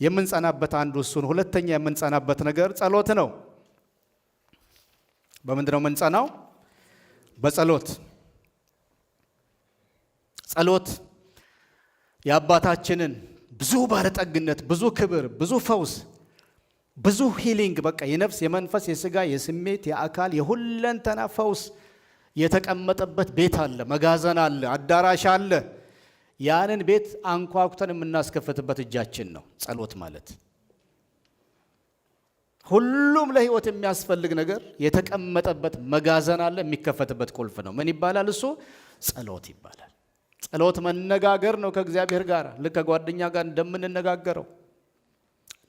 የምንጸናበት አንዱ እሱን። ሁለተኛ የምንጸናበት ነገር ጸሎት ነው። በምንድነው የምንጸናው? በጸሎት። ጸሎት የአባታችንን ብዙ ባለጠግነት፣ ብዙ ክብር፣ ብዙ ፈውስ፣ ብዙ ሂሊንግ፣ በቃ የነፍስ የመንፈስ የሥጋ የስሜት የአካል የሁለንተና ፈውስ የተቀመጠበት ቤት አለ፣ መጋዘን አለ፣ አዳራሽ አለ። ያንን ቤት አንኳኩተን የምናስከፍትበት እጃችን ነው ጸሎት ማለት። ሁሉም ለህይወት የሚያስፈልግ ነገር የተቀመጠበት መጋዘን አለ፣ የሚከፈትበት ቁልፍ ነው። ምን ይባላል እሱ? ጸሎት ይባላል። ጸሎት መነጋገር ነው ከእግዚአብሔር ጋር። ልክ ከጓደኛ ጋር እንደምንነጋገረው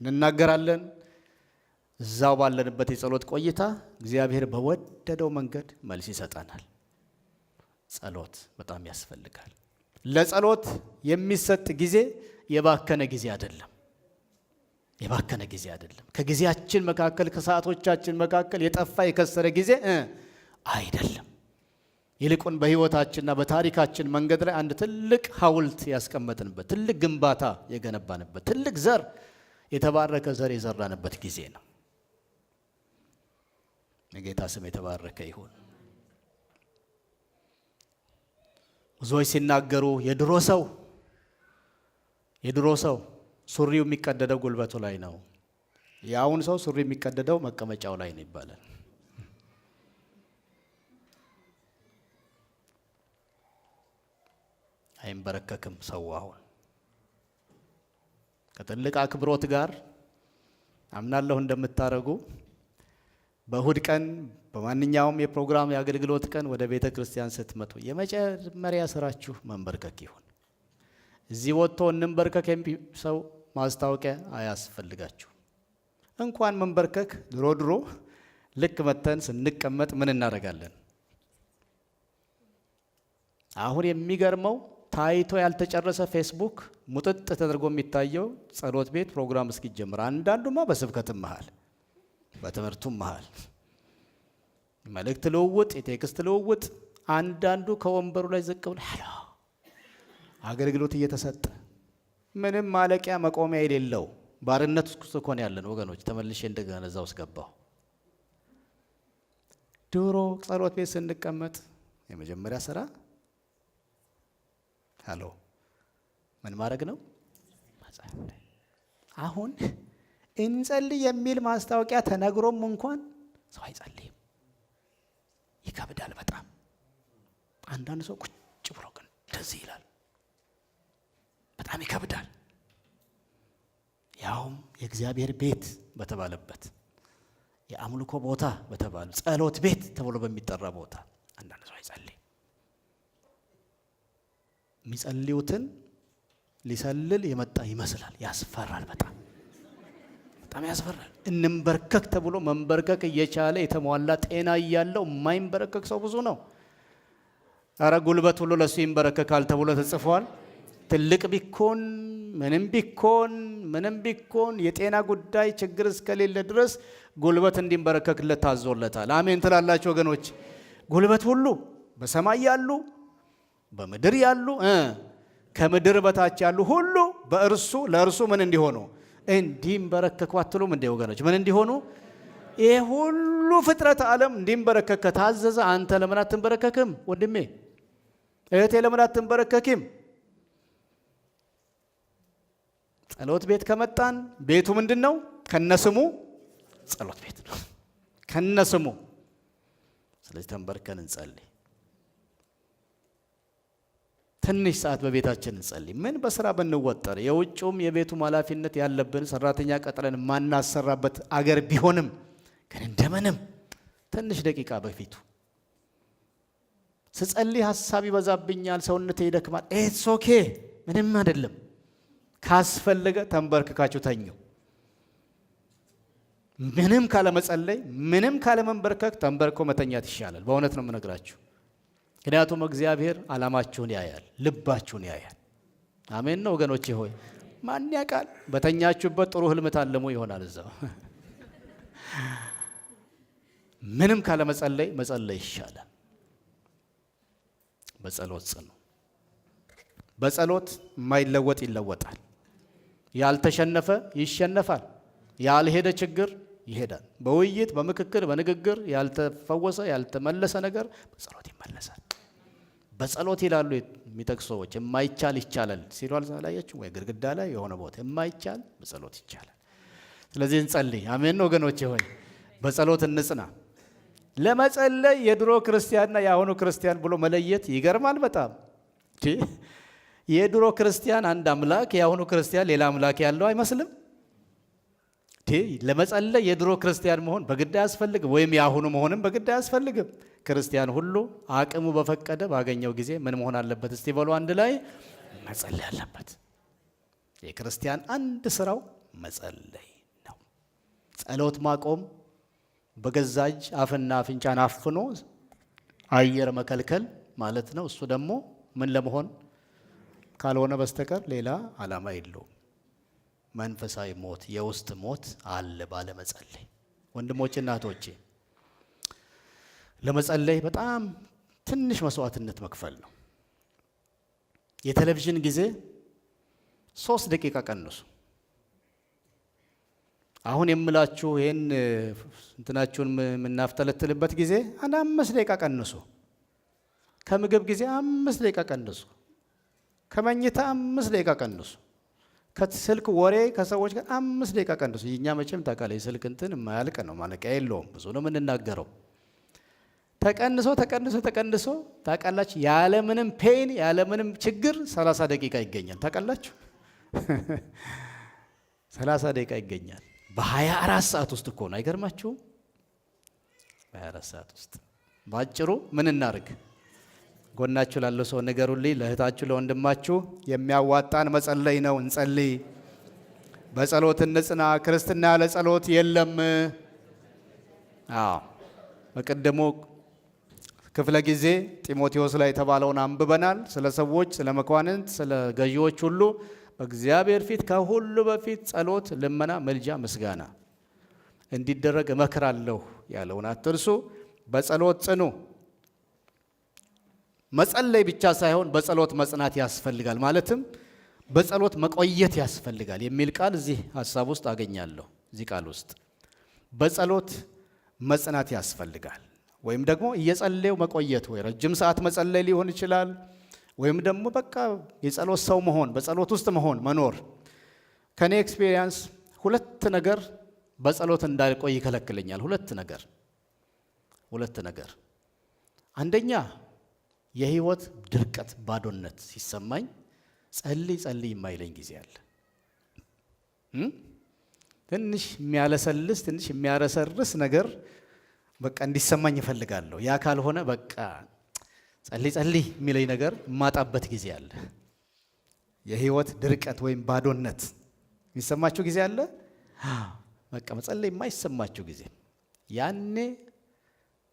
እንናገራለን። እዛው ባለንበት የጸሎት ቆይታ እግዚአብሔር በወደደው መንገድ መልስ ይሰጠናል። ጸሎት በጣም ያስፈልጋል። ለጸሎት የሚሰጥ ጊዜ የባከነ ጊዜ አይደለም። የባከነ ጊዜ አይደለም። ከጊዜያችን መካከል ከሰዓቶቻችን መካከል የጠፋ የከሰረ ጊዜ አይደለም። ይልቁን በህይወታችንና በታሪካችን መንገድ ላይ አንድ ትልቅ ሐውልት ያስቀመጥንበት፣ ትልቅ ግንባታ የገነባንበት፣ ትልቅ ዘር የተባረከ ዘር የዘራንበት ጊዜ ነው። የጌታ ስም የተባረከ ይሁን። ብዙዎች ሲናገሩ የድሮ ሰው ሱሪው የሚቀደደው ጉልበቱ ላይ ነው፣ የአሁን ሰው ሱሪ የሚቀደደው መቀመጫው ላይ ነው ይባላል። አይንበረከክም ሰው። አሁን ከትልቅ አክብሮት ጋር አምናለሁ እንደምታረጉ በእሁድ ቀን በማንኛውም የፕሮግራም የአገልግሎት ቀን ወደ ቤተ ክርስቲያን ስትመጡ የመጀመሪያ ስራችሁ መንበርከክ ይሁን። እዚህ ወጥቶ እንንበርከክ ሰው ማስታወቂያ አያስፈልጋችሁ። እንኳን መንበርከክ ድሮ ልክ መተን ስንቀመጥ ምን እናደርጋለን? አሁን የሚገርመው ታይቶ ያልተጨረሰ ፌስቡክ ሙጥጥ ተደርጎ የሚታየው ጸሎት ቤት ፕሮግራም እስኪጀምር፣ አንዳንዱማ በስብከትም መሃል በትምህርቱም መሃል መልእክት ልውውጥ፣ የቴክስት ልውውጥ፣ አንዳንዱ ከወንበሩ ላይ ዝቅ ብሎ ሄሎ አገልግሎት እየተሰጠ ምንም ማለቂያ መቆሚያ የሌለው ባርነት ውስጥ እኮ ነው ያለን ወገኖች። ተመልሼ እንደገና እዛ ውስጥ ገባሁ። ድሮ ጸሎት ቤት ስንቀመጥ የመጀመሪያ ስራ ሄሎ ምን ማድረግ ነው? መጸለይ። አሁን እንጸልይ የሚል ማስታወቂያ ተነግሮም እንኳን ሰው አይጸልይም። ይከብዳል በጣም። አንዳንድ ሰው ቁጭ ብሎ ግን እንደዚህ ይላል። በጣም ይከብዳል። ያውም የእግዚአብሔር ቤት በተባለበት የአምልኮ ቦታ በተባለ ጸሎት ቤት ተብሎ በሚጠራ ቦታ አንዳንድ ሰው አይጸልይም። የሚጸልዩትን ሊሰልል የመጣ ይመስላል። ያስፈራል። በጣም ያስፈራል። እንንበርከክ ተብሎ መንበርከክ እየቻለ የተሟላ ጤና እያለው የማይንበረከክ ሰው ብዙ ነው። አረ ጉልበት ሁሉ ለሱ ይንበረከካል ተብሎ ተጽፏል። ትልቅ ቢኮን ምንም ቢኮን የጤና ጉዳይ ችግር እስከሌለ ድረስ ጉልበት እንዲንበረከክለት ታዞለታል። አሜን ትላላችሁ ወገኖች? ጉልበት ሁሉ በሰማይ ያሉ በምድር ያሉ ከምድር በታች ያሉ ሁሉ ለእርሱ ምን እንዲሆኑ እንዲንበረከኩ አትሉም እንዴ ወገኖች? ምን እንዲሆኑ? ይሄ ሁሉ ፍጥረት ዓለም እንዲንበረከክ ታዘዘ። አንተ ለምን አትንበረከክም? ወንድሜ እህቴ ለምን አትንበረከኪም? ጸሎት ቤት ከመጣን ቤቱ ምንድነው? ከነስሙ ጸሎት ቤት ነው፣ ከነስሙ። ስለዚህ ተንበርከን እንጸልይ። ትንሽ ሰዓት በቤታችን እንጸልይ። ምን በስራ ብንወጠር የውጭውም የቤቱም ኃላፊነት ያለብን ሰራተኛ ቀጥረን ማናሰራበት አገር ቢሆንም ግን እንደምንም ትንሽ ደቂቃ በፊቱ ስጸልይ ሐሳብ ይበዛብኛል፣ ሰውነቴ ይደክማል። ኢትስ ኦኬ፣ ምንም አይደለም። ካስፈለገ ተንበርክካችሁ ተኙ። ምንም ካለ መጸለይ፣ ምንም ካለ መንበርከክ ተንበርኮ መተኛት ይሻላል። በእውነት ነው የምነግራችሁ። ምክንያቱም እግዚአብሔር ዓላማችሁን ያያል፣ ልባችሁን ያያል። አሜን ነው ወገኖቼ ሆይ። ማን ያውቃል? በተኛችሁበት ጥሩ ህልም ታለሙ ይሆናል እዛው። ምንም ካለ መጸለይ ይሻላል። በጸሎት ጽኑ። በጸሎት የማይለወጥ ይለወጣል። ያልተሸነፈ ይሸነፋል። ያልሄደ ችግር ይሄዳል። በውይይት በምክክር በንግግር ያልተፈወሰ ያልተመለሰ ነገር በጸሎት ይመለሳል። በጸሎት ይላሉ የሚጠቅሱ ሰዎች የማይቻል ይቻላል ሲሉ አላያችሁ ወይ? ግድግዳ ላይ የሆነ ቦታ የማይቻል በጸሎት ይቻላል። ስለዚህ እንጸልይ። አሜን ወገኖቼ ሆይ በጸሎት እንጽና። ለመጸለይ የድሮ ክርስቲያንና የአሁኑ ክርስቲያን ብሎ መለየት ይገርማል በጣም። የድሮ ክርስቲያን አንድ አምላክ፣ የአሁኑ ክርስቲያን ሌላ አምላክ ያለው አይመስልም? ለመጸለይ የድሮ ክርስቲያን መሆን በግድ አያስፈልግም፣ ወይም የአሁኑ መሆንም በግድ አያስፈልግም። ክርስቲያን ሁሉ አቅሙ በፈቀደ ባገኘው ጊዜ ምን መሆን አለበት? እስቲ በሉ አንድ ላይ መጸለይ አለበት። የክርስቲያን አንድ ስራው መጸለይ ነው። ጸሎት ማቆም በገዛ እጅ አፍና አፍንጫን አፍኖ አየር መከልከል ማለት ነው። እሱ ደግሞ ምን ለመሆን ካልሆነ በስተቀር ሌላ ዓላማ የለውም። መንፈሳዊ ሞት፣ የውስጥ ሞት አለ ባለመጸለይ። ወንድሞችና እህቶቼ ለመጸለይ በጣም ትንሽ መስዋዕትነት መክፈል ነው። የቴሌቪዥን ጊዜ 3 ደቂቃ ቀንሱ። አሁን የምላችሁ ይሄን እንትናችሁን የምናፍተለትልበት ጊዜ 5 ደቂቃ ቀንሱ። ከምግብ ጊዜ 5 ደቂቃ ቀንሱ። ከመኝታ 5 ደቂቃ ቀንሱ። ከስልክ ወሬ ከሰዎች ጋር 5 ደቂቃ ቀንሱ። እኛ መቼም ታውቃለህ የስልክ እንትን የማያልቅ ነው፣ ማለቂያ የለውም። ብዙ ነው የምንናገረው። ተቀንሶ ታውቃላችሁ ያለምንም ፔን ያለምንም ችግር 30 ደቂቃ ይገኛል። ታውቃላችሁ 30 ደቂቃ ይገኛል በ24 ሰዓት ውስጥ እኮ ነው። አይገርማችሁም? በ24 ሰዓት ውስጥ ባጭሩ ምን እናርግ? ጎናችሁ ላለው ሰው ንገሩልኝ። ለእህታችሁ ለወንድማችሁ የሚያዋጣን መጸለይ ነው። እንጸልይ፣ በጸሎት እንጽና። ክርስትና ያለ ጸሎት የለም። በቀደሙ ክፍለ ጊዜ ጢሞቴዎስ ላይ የተባለውን አንብበናል። ስለ ሰዎች፣ ስለ መኳንንት፣ ስለ ገዢዎች ሁሉ በእግዚአብሔር ፊት ከሁሉ በፊት ጸሎት፣ ልመና፣ መልጃ፣ ምስጋና እንዲደረግ እመክራለሁ ያለውን አትርሱ። በጸሎት ጽኑ። መጸለይ ብቻ ሳይሆን በጸሎት መጽናት ያስፈልጋል። ማለትም በጸሎት መቆየት ያስፈልጋል የሚል ቃል እዚህ ሀሳብ ውስጥ አገኛለሁ። እዚህ ቃል ውስጥ በጸሎት መጽናት ያስፈልጋል። ወይም ደግሞ እየጸለዩ መቆየት፣ ወይ ረጅም ሰዓት መጸለይ ሊሆን ይችላል። ወይም ደግሞ በቃ የጸሎት ሰው መሆን፣ በጸሎት ውስጥ መኖር። ከኔ ኤክስፒሪየንስ 2 ነገር በጸሎት እንዳልቆይ ይከለክለኛል። 2 ነገር። አንደኛ የህይወት ድርቀት፣ ባዶነት ሲሰማኝ ጸልይ የማይለኝ ጊዜ አለ። ትንሽ የሚያለሰልስ ትንሽ የሚያረሰርስ ነገር በቃ እንዲሰማኝ እፈልጋለሁ። ያ ካልሆነ በቃ ጸልይ የሚለኝ ነገር የማጣበት ጊዜ አለ። የህይወት ድርቀት ወይም ባዶነት የሚሰማችሁ ጊዜ አለ። በቃ መጸለይ የማይሰማችሁ ጊዜ። ያኔ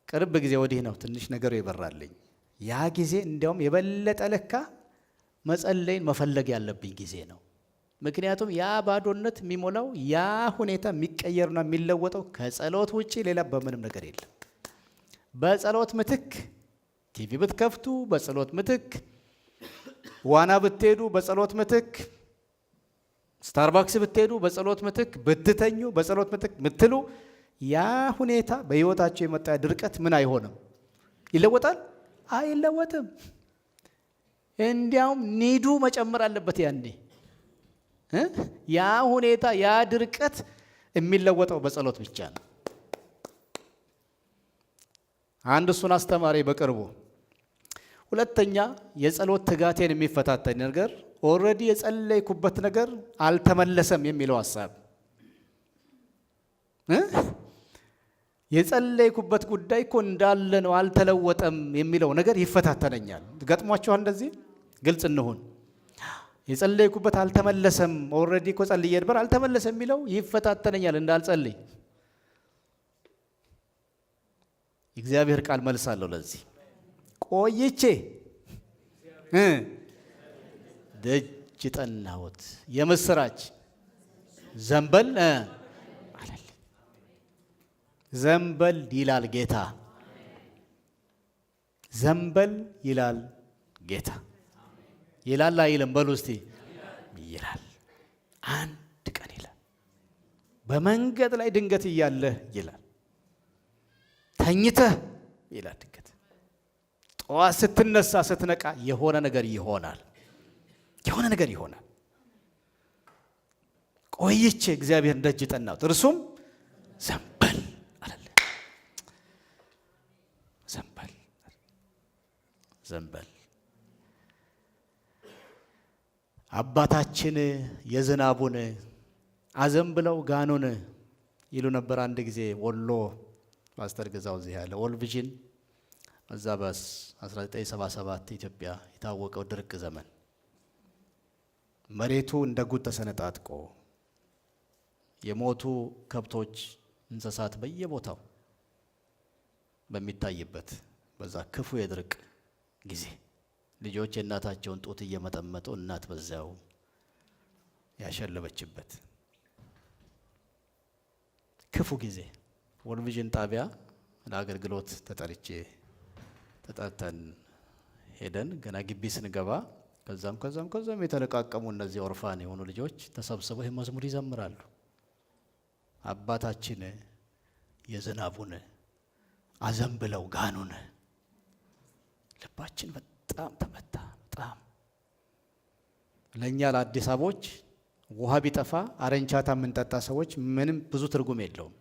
ቅርብ ጊዜ ወዲህ ነው ትንሽ ነገሩ ይበራልኝ። ያ ጊዜ እንዲያውም የበለጠ ለካ መጸለይን መፈለግ ያለብኝ ጊዜ ነው። ምክንያቱም ያ ባዶነት የሚሞላው ያ ሁኔታ የሚቀየርና የሚለወጠው ከጸሎት ውጪ ሌላ በምንም ነገር የለም። በጸሎት ምትክ ቲቪ ብትከፍቱ፣ በጸሎት ምትክ ዋና ብትሄዱ፣ በጸሎት ምትክ ስታርባክስ ብትሄዱ፣ በጸሎት ምትክ ብትተኙ፣ በጸሎት ምትክ ምትሉ ያ ሁኔታ በህይወታቸው የመጣ ድርቀት ምን አይሆንም? ይለወጣል? አይለወጥም። እንዲያውም ኒዱ መጨመር አለበት። ያኔ ያ ሁኔታ ያ ድርቀት የሚለወጠው በጸሎት ብቻ ነው። አንድ እሱን አስተማሪ በቅርቡ። ሁለተኛ የጸሎት ትጋቴን የሚፈታተን ነገር ኦልሬዲ የጸለይኩበት ነገር አልተመለሰም የሚለው ሐሳብ። የጸለይኩበት ጉዳይ እኮ እንዳለ ነው አልተለወጠም የሚለው ነገር ይፈታተነኛል። ገጥሟችኋል? እንደዚህ ግልጽ እንሁን። የጸለይኩበት አልተመለሰም፣ ኦልሬዲ እኮ ጸልዬ ነበር አልተመለሰም የሚለው ይፈታተነኛል እንዳልጸልይ። እግዚአብሔር ቃል መልሳለሁ ለዚህ። ቆይቼ ደጅ ጠናሁት የምስራች ዘንበል አለልኝ። ዘንበል ይላል ጌታ። ዘንበል ይላል ጌታ። ይላል አይልም? በሉ እስቲ ይላል አንድ ቀን ይላል በመንገድ ላይ ድንገት እያለህ ይላል ተኝተህ ይላል ድንገት ጠዋት ስትነሳ ስትነቃ የሆነ ነገር ይሆናል። የሆነ ነገር ይሆናል። ቆይቼ እግዚአብሔር ደጅ ጠናሁት እርሱም ዘንበል አለ። ዘንበል ዘንበል። አባታችን የዝናቡን አዘንብለው ጋኑን ይሉ ነበር። አንድ ጊዜ ወሎ ፓስተር ገዛው እዚህ ያለ ወልቪዥን እዛ በ1977 ኢትዮጵያ የታወቀው ድርቅ ዘመን መሬቱ እንደ ጉድ ተሰነጣጥቆ የሞቱ ከብቶች እንስሳት በየቦታው በሚታይበት በዛ ክፉ የድርቅ ጊዜ ልጆች የእናታቸውን ጡት እየመጠመጡ እናት በዛው ያሸለበችበት ክፉ ጊዜ ወልቪዥን ጣቢያ ለአገልግሎት ተጠርተን ሄደን ገና ግቢ ስንገባ ከዛም የተለቃቀሙ እነዚህ ኦርፋን የሆኑ ልጆች ተሰብስበው ይህ መዝሙር ይዘምራሉ። አባታችን የዝናቡን አዘንብለው ጋኑን። ልባችን በጣም ተመታ። በጣም ለእኛ ለአዲስ አበቦች ውሃ ቢጠፋ አረንቻታ የምንጠጣ ሰዎች ምንም ብዙ ትርጉም የለውም።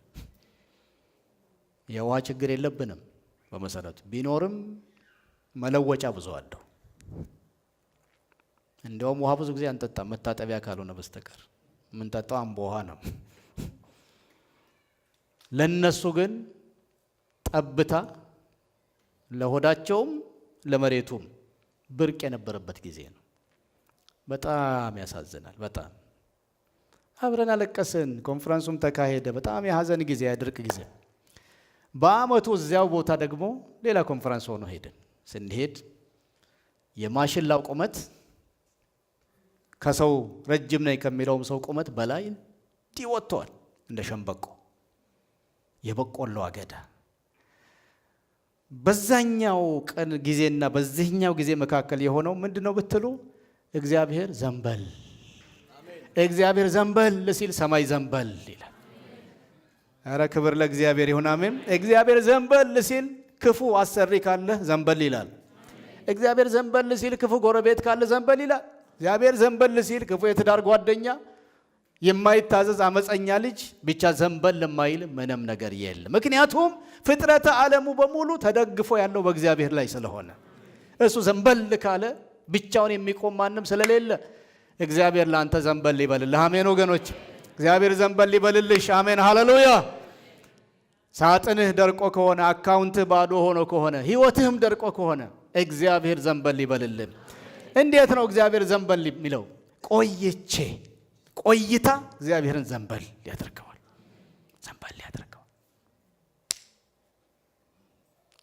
የውሃ ችግር የለብንም። በመሰረቱ ቢኖርም መለወጫ ብዙ አለው። እንደውም ውሃ ብዙ ጊዜ አንጠጣም መታጠቢያ ካልሆነ በስተቀር የምንጠጣው አምቦ ውሃ ነው። ለነሱ ግን ጠብታ ለሆዳቸውም ለመሬቱም ብርቅ የነበረበት ጊዜ ነው። በጣም ያሳዝናል። በጣም አብረን አለቀስን። ኮንፈረንሱም ተካሄደ። በጣም የሀዘን ጊዜ፣ የድርቅ ጊዜ። በአመቱ እዚያው ቦታ ደግሞ ሌላ ኮንፈረንስ ሆኖ ሄድን። ስንሄድ የማሽላው ቁመት ከሰው ረጅም ነኝ ከሚለውም ሰው ቁመት በላይ እንዲህ ወጥቷል፣ እንደ ሸምበቆ የበቆሎ አገዳ። በዛኛው ቀን ጊዜና በዚህኛው ጊዜ መካከል የሆነው ምንድነው ብትሉ እግዚአብሔር ዘንበል እግዚአብሔር ዘንበል ሲል ሰማይ ዘንበል ይላል። አረ ክብር ለእግዚአብሔር ይሁን፣ አሜን። እግዚአብሔር ዘንበል ሲል ክፉ አሰሪ ካለ ዘንበል ይላል። እግዚአብሔር ዘንበል ሲል ክፉ ጎረቤት ካለ ዘንበል ይላል። እግዚአብሔር ዘንበል ሲል ክፉ የትዳር ጓደኛ፣ የማይታዘዝ አመፀኛ ልጅ ብቻ ዘንበል ለማይል ምንም ነገር የለም። ምክንያቱም ፍጥረተ ዓለሙ በሙሉ ተደግፎ ያለው በእግዚአብሔር ላይ ስለሆነ እሱ ዘንበል ካለ ብቻውን የሚቆም ማንም ስለሌለ እግዚአብሔር ለአንተ ዘንበል ይበልልህ። አሜን ወገኖች፣ እግዚአብሔር ዘንበል ይበልልሽ። አሜን ሃሌሉያ። ሳጥንህ ደርቆ ከሆነ፣ አካውንትህ ባዶ ሆኖ ከሆነ፣ ህይወትህም ደርቆ ከሆነ እግዚአብሔር ዘንበል ይበልልህ። እንዴት ነው እግዚአብሔር ዘንበል የሚለው? ቆይታ እግዚአብሔርን ዘንበል ያደርገዋል። ዘንበል ያደርገዋል።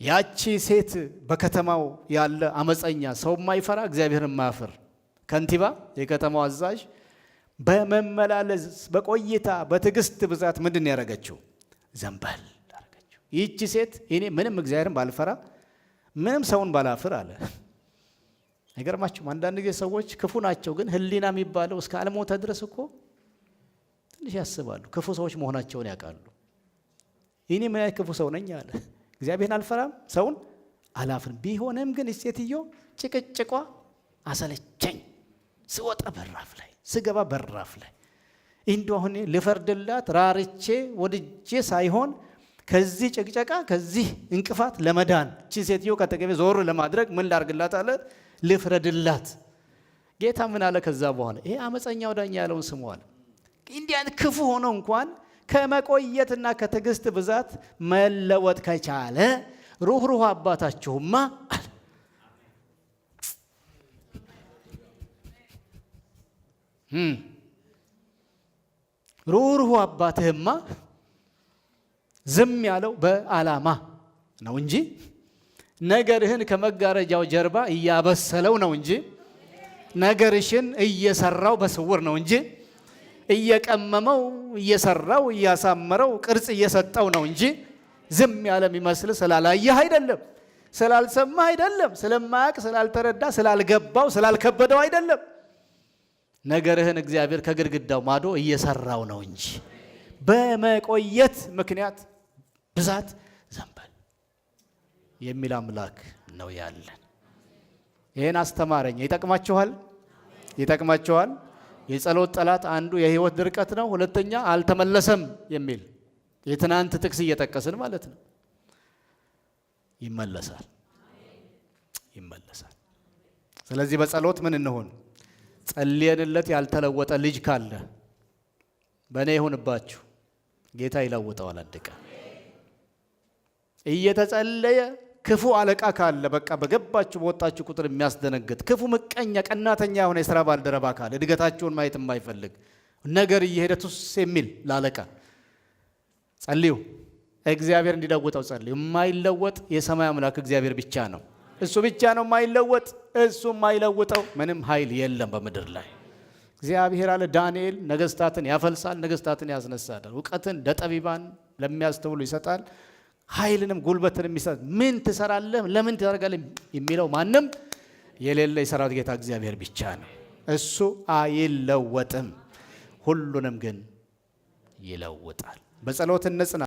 ያቺ ሴት በከተማው ያለ አመፀኛ ሰው የማይፈራ እግዚአብሔርን የማያፍር ከንቲባ፣ የከተማው አዛዥ በመመላለስ በቆይታ በትዕግስት ብዛት ምንድን ያደረገችው? ዘንበል ያደረገችው። ይህቺ ሴት እኔ ምንም እግዚአብሔርን ባልፈራ ምንም ሰውን ባላፍር አለ። አይገርማችሁም? አንዳንድ ጊዜ ሰዎች ክፉ ናቸው፣ ግን ህሊና የሚባለው እስከ አለሞተ ድረስ እኮ ትንሽ ያስባሉ። ክፉ ሰዎች መሆናቸውን ያውቃሉ። እኔ ምን አይነት ክፉ ሰው ነኝ አለ። እግዚአብሔርን አልፈራም፣ ሰውን አላፍርም። ቢሆንም ግን ሴትዮ ጭቅጭቋ አሰለቸኝ። ስወጣ በራፍ ላይ ስገባ በራፍ ላይ እንደው አሁን ልፈርድላት ራርቼ ወድጄ ሳይሆን ከዚህ ጭቅጨቃ ከዚህ እንቅፋት ለመዳን እቺ ሴትዮ ከተገበ ዞር ለማድረግ ምን ላርግላት አለ? ልፍረድላት። ጌታ ምን አለ ከዛ በኋላ? ይሄ አመፀኛው ዳኛ ያለውን ስሟል። እንዲህ አይነት ክፉ ሆኖ እንኳን ከመቆየትና ከትዕግስት ብዛት መለወጥ ከቻለ ሩህሩህ አባታችሁማ አለ ሩህሩህ አባትህማ ዝም ያለው በዓላማ ነው እንጂ ነገርህን ከመጋረጃው ጀርባ እያበሰለው ነው እንጂ ነገርሽን እየሰራው በስውር ነው እንጂ እየቀመመው እየሰራው እያሳመረው ቅርጽ እየሰጠው ነው እንጂ ዝም ያለ የሚመስል ስላላየህ አይደለም፣ ስላልሰማህ አይደለም፣ ስለማያውቅ ስላልተረዳ ስላልገባው ስላልከበደው አይደለም። ነገርህን እግዚአብሔር ከግድግዳው ማዶ እየሰራው ነው እንጂ በመቆየት ምክንያት ብዛት ዘንበል የሚል አምላክ ነው ያለን። ይሄን አስተማረኝ። ይጠቅማችኋል? ይጠቅማችኋል? የጸሎት ጠላት አንዱ የህይወት ድርቀት ነው። ሁለተኛ አልተመለሰም የሚል የትናንት ጥቅስ እየጠቀስን ማለት ነው። ይመለሳል፣ ይመለሳል። ስለዚህ በጸሎት ምን እንሆን? ጸልየንለት ያልተለወጠ ልጅ ካለ በእኔ ይሁንባችሁ፣ ጌታ ይለውጠዋል። አንድ ቀን እየተጸለየ ክፉ አለቃ ካለ በቃ በገባችሁ በወጣችሁ ቁጥር የሚያስደነግጥ ክፉ ምቀኛ ቀናተኛ የሆነ የሥራ ባልደረባ ካለ እድገታችሁን ማየት የማይፈልግ ነገር እየሄደ ቱስ የሚል ላለቃ ጸልዩ፣ እግዚአብሔር እንዲለውጠው ጸልዩ። የማይለወጥ የሰማይ አምላክ እግዚአብሔር ብቻ ነው። እሱ ብቻ ነው የማይለወጥ። እሱ የማይለውጠው ምንም ኃይል የለም በምድር ላይ። እግዚአብሔር አለ ዳንኤል ነገስታትን ያፈልሳል፣ ነገስታትን ያስነሳል፣ እውቀትን ለጠቢባን ለሚያስተውሉ ይሰጣል፣ ኃይልንም ጉልበትንም ይሰጣል። ምን ትሰራለህ፣ ለምን ታደርጋለህ የሚለው ማንም የሌለ የሰራዊት ጌታ እግዚአብሔር ብቻ ነው። እሱ አይለወጥም፣ ሁሉንም ግን ይለውጣል። በጸሎት እንጽና።